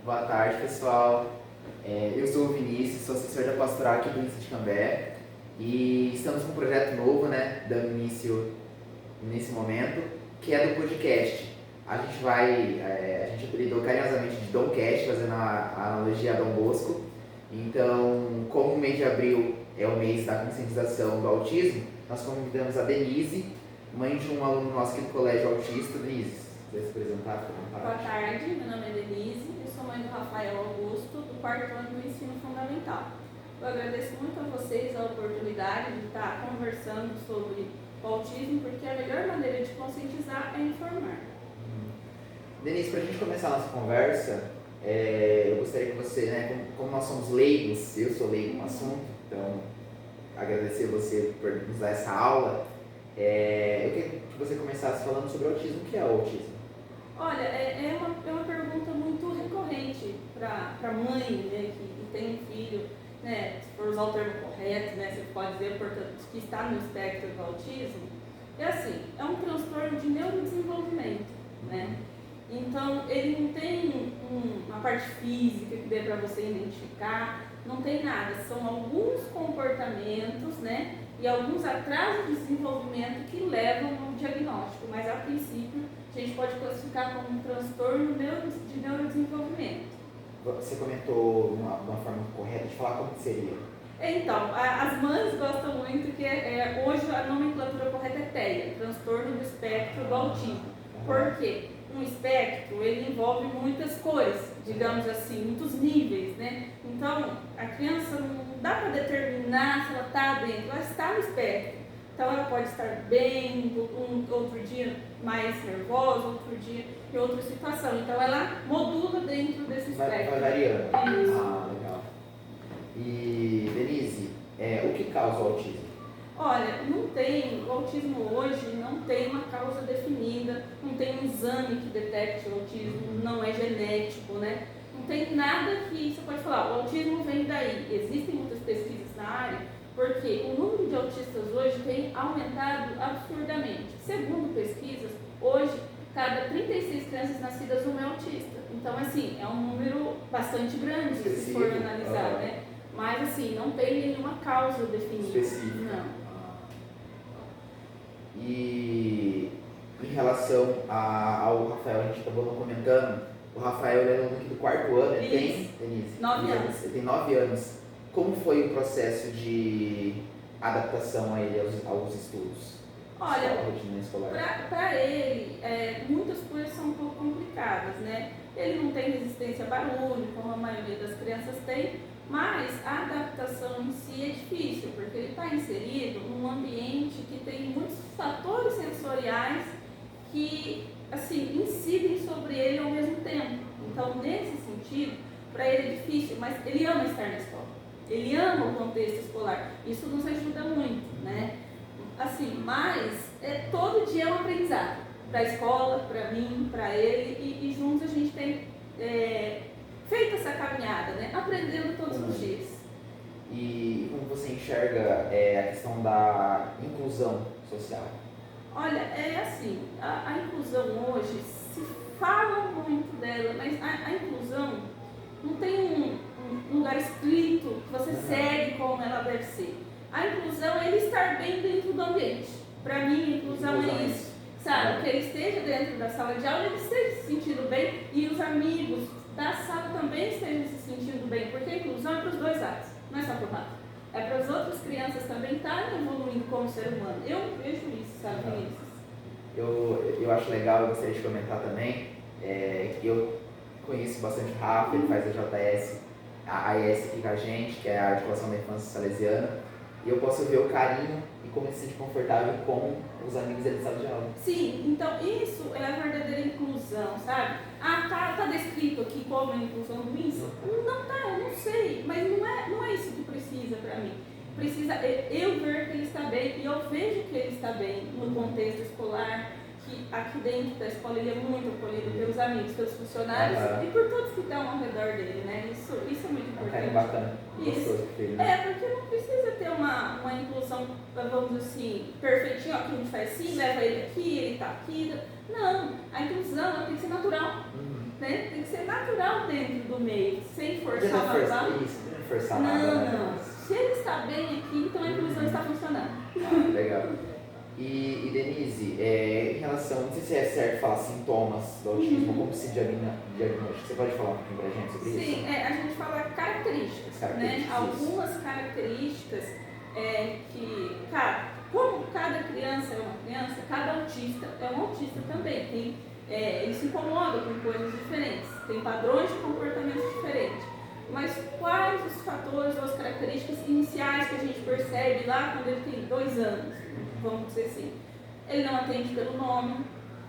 Boa tarde, pessoal. Eu sou o Vinícius, sou assessor da pastoral aqui do Início de Cambé e estamos com um projeto novo, né, dando início nesse momento, que é do podcast. A gente apelidou carinhosamente de Domcast, fazendo a analogia a Dom Bosco. Então, como o mês de abril é o mês da conscientização do autismo, nós convidamos a Denise, mãe de um aluno nosso aqui do Colégio Autista. Denise, você vai se apresentar? Boa tarde, meu nome é Denise, eu sou mãe do Rafael Augusto, do 4º ano do ensino fundamental. Eu agradeço muito a vocês a oportunidade de estar conversando sobre o autismo, porque a melhor maneira de conscientizar é informar. Denise, para a gente começar a nossa conversa, eu gostaria que você, né, como nós somos leigos, eu sou leigo no assunto, então agradecer você por nos dar essa aula. Eu queria que você começasse falando sobre o autismo. O que é o autismo? Olha, é uma pergunta muito recorrente para mãe, né, que tem um filho, né, se for usar o termo correto, né, você pode dizer, portanto, que está no espectro do autismo. É assim, é um transtorno de neurodesenvolvimento, né? Então, ele não tem uma parte física que dê para você identificar, não tem nada, são alguns comportamentos, né, e alguns atrasos de desenvolvimento que levam ao diagnóstico, mas a princípio a gente pode classificar como um transtorno de neurodesenvolvimento. Você comentou de uma forma correta de falar como que seria? Então, as mães gostam muito que hoje a nomenclatura correta é TEA, transtorno do espectro do autismo. Por quê? Um espectro, ele envolve muitas cores, digamos assim, muitos níveis, né? Então, a criança não dá para determinar se ela está dentro, ela está no espectro. Então, ela pode estar bem, outro dia mais nervosa, outro dia em outra situação. Então, ela modula dentro desse espectro. Vai variando. Isso. Legal. E, Denise, o que causa o autismo? Olha, o autismo hoje não tem uma causa definida, não tem um exame que detecte o autismo, não é genético, né? Não tem nada que você pode falar, o autismo vem daí. Existem muitas pesquisas na área, porque o número de autistas hoje tem aumentado absurdamente. Segundo pesquisas, hoje, cada 36 crianças nascidas, uma é autista. Então, assim, é um número bastante grande, se for analisar, né? Mas, assim, não tem nenhuma causa definida. Específica. Não. E em relação ao Rafael, a gente acabou não comentando, o Rafael é aluno aqui do 4º ano, ele tem, Denise? 9 anos. Ele tem 9 anos. Como foi o processo de adaptação a ele aos estudos? Olha, a rotina escolar? para ele, muitas coisas são um pouco complicadas, né? Ele não tem resistência a barulho, como a maioria das crianças tem, mas a adaptação em si é difícil, porque ele está inserido num ambiente que tem muitos fatores sensoriais que, assim, incidem sobre ele ao mesmo tempo. Então, nesse sentido, para ele é difícil, mas ele ama estar na escola. Ele ama o contexto escolar. Isso nos ajuda muito, né? Assim, mas todo dia é um aprendizado. Para a escola, para mim, para ele, e juntos a gente tem feito essa caminhada, né? Aprendendo todos os dias. E como você enxerga a questão da inclusão social? Olha, é assim, a inclusão hoje, se fala muito dela, mas a inclusão não tem um lugar escrito que você segue como ela deve ser. A inclusão é ele estar bem dentro do ambiente. Para mim, a inclusão é isso. Sabe, que ele esteja dentro da sala de aula, ele esteja se sentindo bem e os amigos da sala também estejam se sentindo bem, porque a inclusão é para os dois lados, não é só para o lado. É para as outras crianças também estarem evoluindo como ser humano. Eu vejo isso, sabe, Vinícius? Eu acho legal, eu gostaria de comentar também, que eu conheço bastante o Rafa, ele faz a JS, a AES aqui com a gente, que é a Articulação da Infância Salesiana, e eu posso ver o carinho e como ele se sente confortável com os amigos dele de sala de aula. Sim, então isso é a verdadeira inclusão, sabe? Tá descrito aqui como a inclusão do ensino? Não tá, eu não sei, mas não é isso que precisa para mim. Precisa eu ver que ele está bem, e eu vejo que ele está bem no contexto escolar, que aqui dentro da escola ele é muito acolhido pelos amigos, pelos funcionários e por todos que estão ao redor dele, né? Isso é muito importante. É bacana, gostoso que ele, né? Porque não precisa ter uma inclusão, vamos dizer assim, perfeitinha, ó, que a gente faz assim, leva ele aqui, ele tá aqui. Não, a inclusão ela tem que ser natural. né? Tem que ser natural dentro do meio, sem forçar Não uma barra. isso, não forçar nada. Não. Se ele está bem aqui, então a inclusão está funcionando. Ah, legal. E Denise, em relação, não sei se é certo falar sintomas do autismo, como se diagnostica, você pode falar um pouquinho pra gente sobre isso? Sim, a gente fala características, né? Algumas características que, como cada criança é uma criança, cada autista é um autista também. Ele se incomoda com coisas diferentes, tem padrões de comportamento diferentes. Mas quais os fatores ou as características iniciais que a gente percebe lá quando ele tem 2 anos? Vamos dizer assim. Ele não atende pelo nome,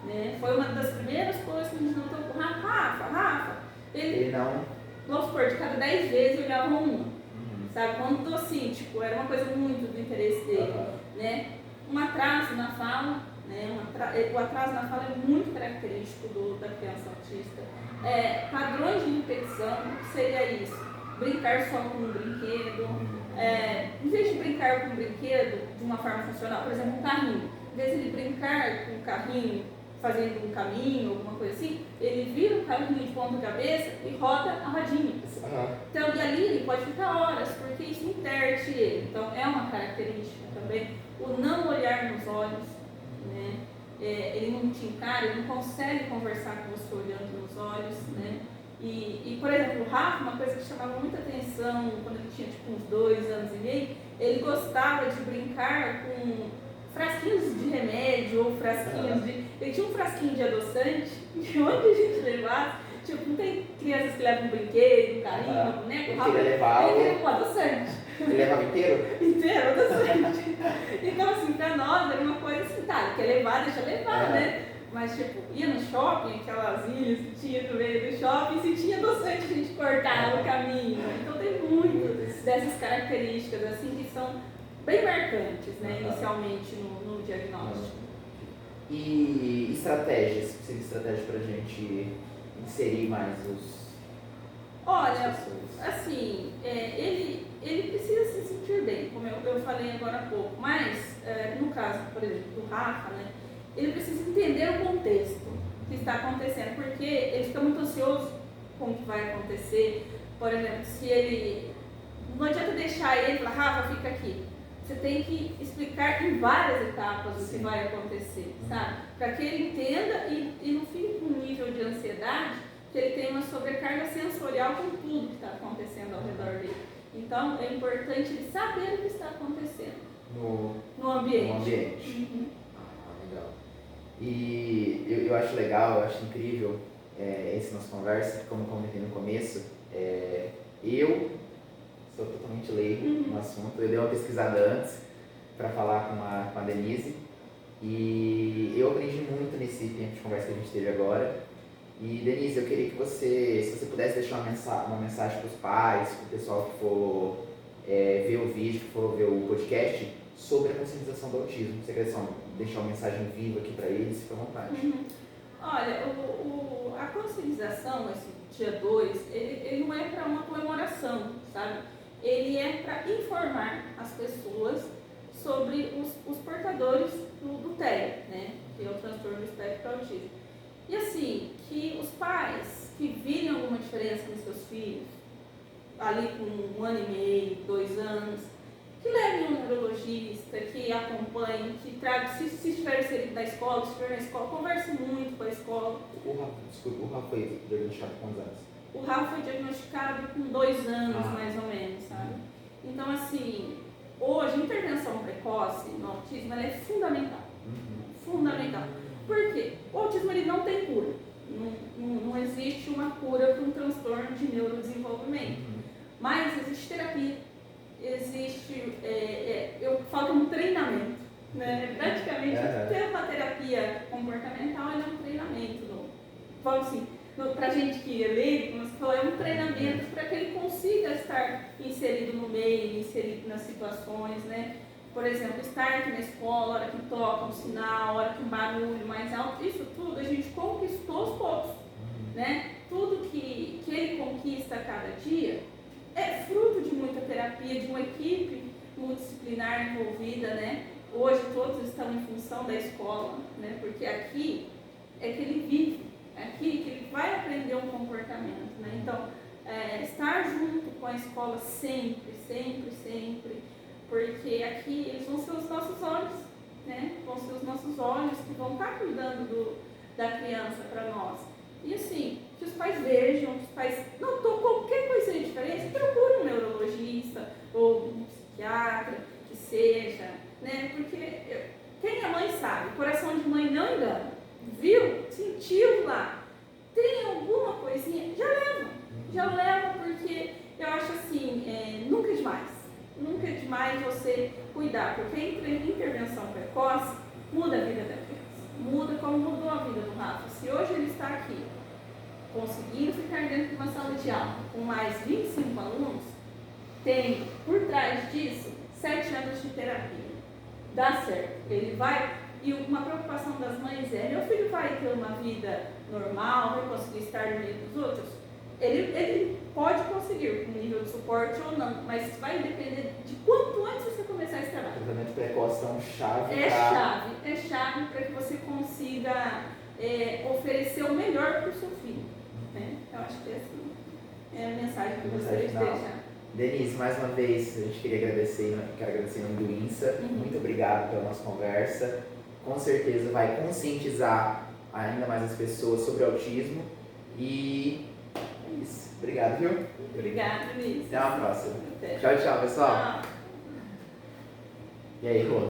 né? Foi uma das primeiras coisas que a gente notou com Rafa. Ele não. Vamos supor, de cada 10 vezes eu olhava uma. Sabe? Quando assim, tipo, era uma coisa muito do interesse dele. Né? Um atraso na fala, né? O atraso na fala é muito característico da criança autista. Padrões de repetição, o que seria isso? Brincar só com um brinquedo, em vez de brincar com um brinquedo de uma forma funcional, por exemplo, um carrinho, em vez de ele brincar com um carrinho fazendo um caminho, alguma coisa assim, ele vira o carrinho de ponta cabeça e roda a rodinha. Então, e ali ele pode ficar horas, porque isso interte ele. Então, é uma característica também. O não olhar nos olhos, né? Ele não te encara, ele não consegue conversar com você olhando nos olhos, né? E, por exemplo, o Rafa, uma coisa que chamava muita atenção quando ele tinha tipo uns 2 anos e meio, ele gostava de brincar com frasquinhos de remédio ou frasquinhos de... Ele tinha um frasquinho de adoçante, que onde a gente levasse, tipo, não tem crianças que levam um brinquedo, um carrinho, uma boneca, o Rafa, ele queria um adoçante. Ele levava inteiro? Inteiro, adoçante. Então, assim, pra nós era uma coisa assim, tá, ele quer levar, deixa levar, né? Mas, tipo, ia no shopping, aquelas ilhas que tinha no meio do shopping, se tinha adoçante, a gente cortava o caminho. Então, tem muito dessas características, assim, que são bem marcantes, né, inicialmente no diagnóstico. E estratégias? Você tem estratégia pra gente inserir mais os... Olha, assim, ele precisa se sentir bem, como eu falei agora há pouco, mas, no caso, por exemplo, do Rafa, né, ele precisa entender o contexto que está acontecendo, porque ele fica muito ansioso com o que vai acontecer. Por exemplo, se ele... Não adianta deixar ele e falar, Rafa, fica aqui. Você tem que explicar em várias etapas o que vai acontecer, sabe? Para que ele entenda e não fique com um nível de ansiedade, que ele tenha uma sobrecarga sensorial com tudo que está acontecendo ao redor dele. Então, é importante ele saber o que está acontecendo no ambiente. No ambiente. Legal. E eu acho legal, eu acho incrível essa nossa conversa, como eu comentei no começo, eu sou totalmente leigo no assunto, eu dei uma pesquisada antes para falar com a Denise e eu aprendi muito nesse tempo de conversa que a gente teve agora. E Denise, eu queria que você, se você pudesse deixar uma mensagem para os pais, para o pessoal que for ver o vídeo, que for ver o podcast, sobre a conscientização do autismo. Você quer deixar uma mensagem viva aqui para eles? Fica à vontade. Olha, a conscientização, esse dia 2, ele não é para uma comemoração, sabe? Ele é para informar as pessoas sobre os portadores do TEA, né? Que é o transtorno do espectro do autismo. E assim, que os pais que virem alguma diferença nos seus filhos, ali com 1 ano e meio, 2 anos, que levem um neurologista, que acompanhem, que traga, se estiver inserido na escola, se estiver na escola, converse muito com a escola. O Rafa foi diagnosticado com quantos anos? O Rafa foi diagnosticado com 2 anos, mais ou menos, sabe? Então, assim, hoje, a intervenção precoce no autismo, ela é fundamental. Fundamental. Por quê? O autismo, ele não tem cura. Não existe uma cura para um transtorno de neurodesenvolvimento. Mas existe terapia. Existe, eu falo um treinamento, né? Praticamente, ter uma terapia comportamental é um treinamento. Vamos assim, para a gente que é leigo, é um treinamento para que ele consiga estar inserido no meio, inserido nas situações, né? Por exemplo, estar aqui na escola, a hora que toca um sinal, a hora que um barulho mais alto, isso tudo a gente conquistou aos poucos, né? Tudo que ele conquista a cada dia é fruto de muita terapia, de uma equipe multidisciplinar envolvida, né? Hoje todos estão em função da escola, né? Porque aqui é que ele vive, é aqui que ele vai aprender um comportamento, né? Então, estar junto com a escola sempre, sempre, sempre, porque aqui eles vão ser os nossos olhos, né? Vão ser os nossos olhos que vão estar cuidando da criança para nós. E assim, que os pais vejam, que os pais notou qualquer coisa diferente, procure um neurologista ou um psiquiatra, que seja, né? Porque quem é mãe sabe, coração de mãe não engana. Viu? Sentiu lá. Tem alguma coisinha? Já leva, porque eu acho assim, nunca é demais. Nunca é demais você cuidar, porque a intervenção precoce muda a vida da criança. Muda como mudou a vida do Rafa. Se hoje ele está aqui, conseguindo ficar dentro de uma sala de aula com mais 25 alunos, tem por trás disso 7 anos de terapia. Dá certo. Ele vai, e uma preocupação das mães meu filho vai ter uma vida normal, vai conseguir estar no meio dos outros? Ele pode conseguir um nível de suporte ou não, mas vai depender de quanto antes você começar esse trabalho. O tratamento precoce é um chave. É chave para que você consiga oferecer o melhor para o seu filho. Né? Eu acho que assim, é a mensagem que eu gostaria de deixar. Denise, mais uma vez, a gente quero agradecer em nome do INSA. Muito obrigado pela nossa conversa. Com certeza vai conscientizar ainda mais as pessoas sobre o autismo. E é isso. Obrigado, viu? Obrigada, Denise. Até a próxima. Até. Tchau, tchau, pessoal. Tchau. E aí, Rô?